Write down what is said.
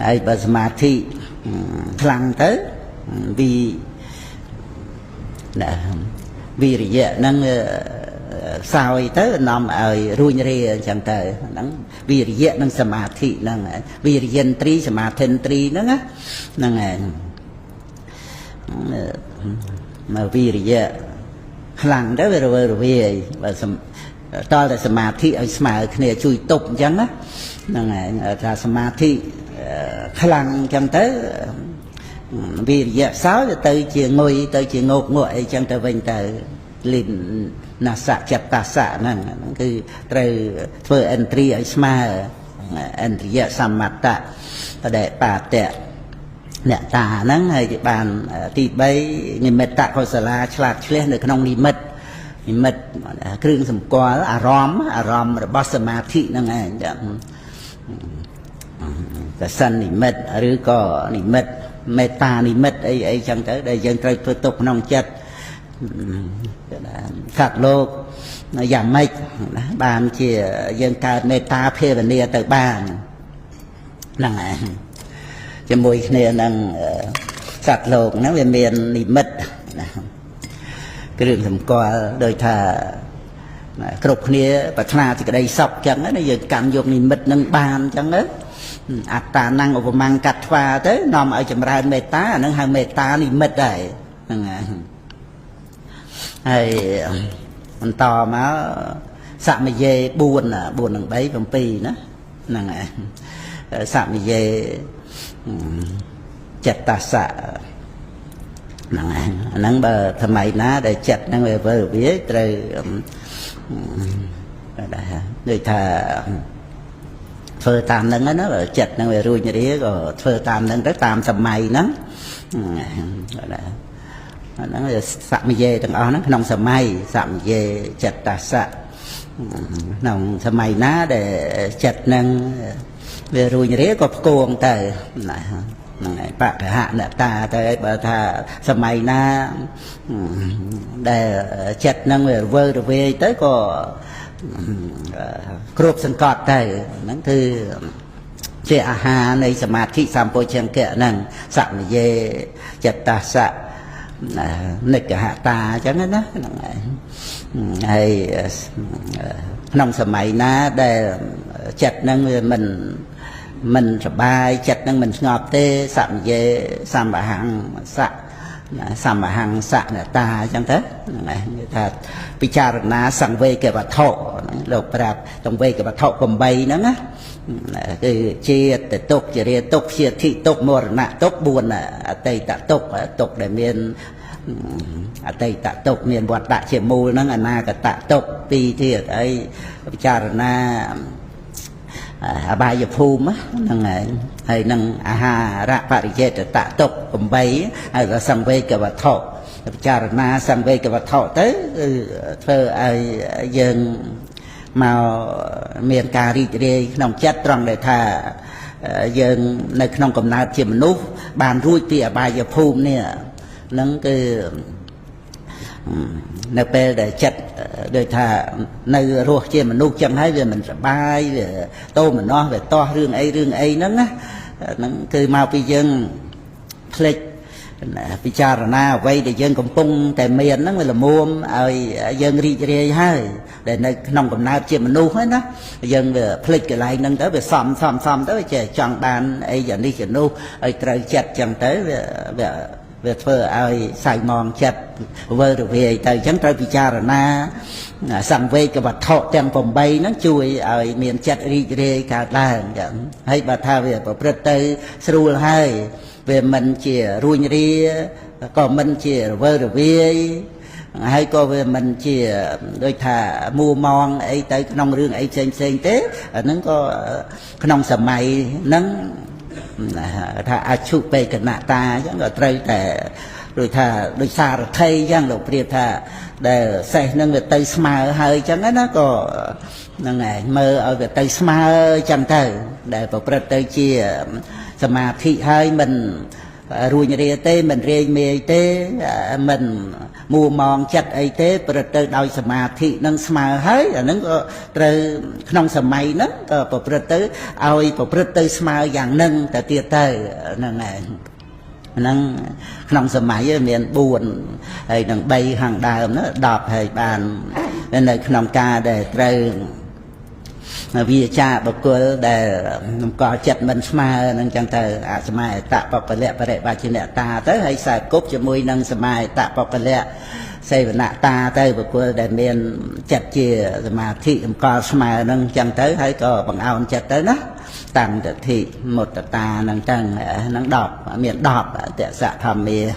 ហើយបើសមាធិខ្លាំងទៅវិរិយៈហ្នឹងសោយទៅនាំឲ្យរួញរាអញ្ចឹងទៅហ្នឹងវិរិយៈនិងសមាធិហ្នឹងវិរិយិន្ទ្រីសមាធិន្ទ្រីហ្នឹងហ្នឹងហើយមកវិរិយៈខ្លាំងទៅវារវើរវាយបើតលតែសមាធិឲ្យស្មើគ្នាជួយទប់អញ្ចឹងណាហ្នឹងហើយថាសមាធិខ្លាំងអញ្ចឹងទៅវិរិយៈសោយទៅជាងុយទៅជាងោកងក់អីចឹងទៅវិញទៅលិនណាសៈចិត្តតាសៈហ្នឹងគឺត្រូវធ្វើឥន្ទ្រីឲ្យស្មើឥន្ទ្រិយសម្មតៈបដិបាតៈអ្នកតាហ្នឹងហើយបានទី3និមិត្តកុសលាឆ្លាតឆ្លៀសនៅក្នុងនិមិត្តគ្រឿងសម្គាល់អារម្មណ៍របស់សមាធិហ្នឹងឯងកសិននិមិត្តឬក៏និមិត្តមេត្តានិមិត្តអីចឹងទៅដែលយើងត្រូវធ្វើទុកក្នុងចិត្តសត្វលោកយ៉ាងម៉េចណាបានជាយើងកើតមេត្តាភាវនាទៅបានហ្នឹងឯងជាមួយគ្នានឹងសត្វលោកហ្នឹងវាមាននិមិត្តណាគ្រឿងសម្គាល់ដោយថាគ្រប់គ្នាប្រាថ្នាសេចក្តីសុខចឹងណាយើងកម្មយកនិមិត្តនឹងបានចឹងណាអត្តានំឧបមាកាត់ថ្វាទៅនាំឲ្យចម្រើនមេត្តាអានឹងហៅមេត្តានិមិត្តដែរហ្នឹងហើយបន្តមកសមយេ4នឹង3 7ណាហ្នឹងហើយសមយេចិត្តតាសៈហ្នឹងហើយអាហ្នឹងបើថ្មីណាដែលចិត្តហ្នឹងវាវើវាត្រូវដូចថាធ្វើតាមហ្នឹងណាបើចិត្តហ្នឹងវារួញរាក៏ធ្វើតាមហ្នឹងទៅតាមសម័យហ្នឹងហ្នឹងសមយេទាំងអស់ហ្នឹងក្នុងសម័យសមយេចិត្តតាសៈក្នុងសម័យណាដែលចិត្តហ្នឹងវារួញរាក៏ផ្គងទៅណាហ្នឹងហើយបកហអ្នកតាទៅបើថាសម័យណាដែលចិត្តហ្នឹងវាវើរវាយទៅក៏គ្រប់សង្កត់ទៅហ្នឹងគឺជាអាហារនៃសមាធិសម្ពោជង្គៈហ្នឹងសមយេចិត្តតាសៈនិកហតាអញ្ចឹងណាហ្នឹងហើយក្នុងសម័យណាដែលចិត្តហ្នឹងវាមិនសបាយចិត្តហ្នឹងមិនស្ងប់ទេសមយេសម្បហੰសៈសម្បហੰសៈនតាអញ្ចឹងទៅហ្នឹងឯងថាពិចារណាសង្វេគវត្ថុលោកប្រាប់សង្វេគវត្ថុ8ហ្នឹងណាគឺជាទុក្ខជារាទុក្ខជាធិទុក្ខមរណៈទុក្ខ4អតីតទុក្ខទុក្ខដែលមានអតីតទុក្ខមានវត្តៈជាមូលហ្នឹងអនាគតទុក្ខ2ទៀតហើយពិចារណាអបាយភូមិហ្នឹងហើយនឹងអាហារបរិយេតតទុក្ខ8ហើយសង្វេគវត្ថុពិចារណាសង្វេគវត្ថុទៅគឺធ្វើឲ្យយើងមកមានការរីករាយក្នុងចិត្តត្រង់ដែលថាយើងនៅក្នុងកំណើតជាមនុស្សបានរួចពីអបាយភូមិនេះហ្នឹងគឺនៅពេលដែលចិត្តដូចថានៅរស់ជាមនុស្សចឹងហើយវាមិនសប្បាយវាតោមនោះវាតោះរឿងអីហ្នឹងណាហ្នឹងគឺមកពីយើងភ្លេចពិចារណាអ្វីដែលយើងកំពុងតែមានហ្នឹងវាល្មមឲ្យយើងរីករាយហើយដែលនៅក្នុងកំណើតជាមនុស្សហ្នឹងណាយើងវាភ្លេចកន្លែងហ្នឹងទៅវាសំទៅវាចេះចង់បានអីយ៉ាងនេះយ៉ាងនោះឲ្យត្រូវចិត្តចឹងទៅវាធ្វើឲ្យសៅមងចិត្តវើរវាយទៅអញ្ចឹងត្រូវពិចារណាសង្វេគវត្ថុទាំង8ហ្នឹងជួយឲ្យមានចិត្តរីករាយកើតឡើងអញ្ចឹងហើយបើថាវាប្រព្រឹត្តទៅស្រួលហើយវាមិនជារួញរាក៏មិនជារវើរវាយហើយក៏វាមិនជាដូចថាមួម៉ងអីទៅក្នុងរឿងអីផ្សេងទេអាហ្នឹងក៏ក្នុងសម័យហ្នឹងថាអជុបេកណតាអញ្ចឹងក៏ត្រូវតែដូចថាដូចសារថីអញ្ចឹងលោកប្រៀបថាដែលសេះនឹងវាទៅស្មើហើយអញ្ចឹងណាក៏ហ្នឹងឯងមើលឲ្យវាទៅស្មើអញ្ចឹងទៅដែលប្រព្រឹត្តទៅជាសមាធិហើយមិន ruồi rìa tê mình rê mê tê mình mùa mòn chặt ấy tê bật từ đôi sầm mà thị nâng smà hơi là nâng từ nông sầm mày nâng bật từ ôi bật từ smà dạng nâng từ tiệt từ nâng này nâng nông sầm mày miền buồn hay nâng bay hàng đào nó đọp hay bàn nên là nông ca để từ vì cha bậc cô để có chặt mình smai nâng chẳng thờ smai tạ bọc lẹ và đệ ba chị nẹ ta tới hay xài cúp cho mùi nâng smai tạ bọc lẹ xây và nạ ta tới bậc cô để miền chặt chia mà thị có smai nâng chẳng tới hay có bằng áo chặt tới đó tăng thị một ta nâng chẳng nâng đọp miền đọp để dạ thầm mìa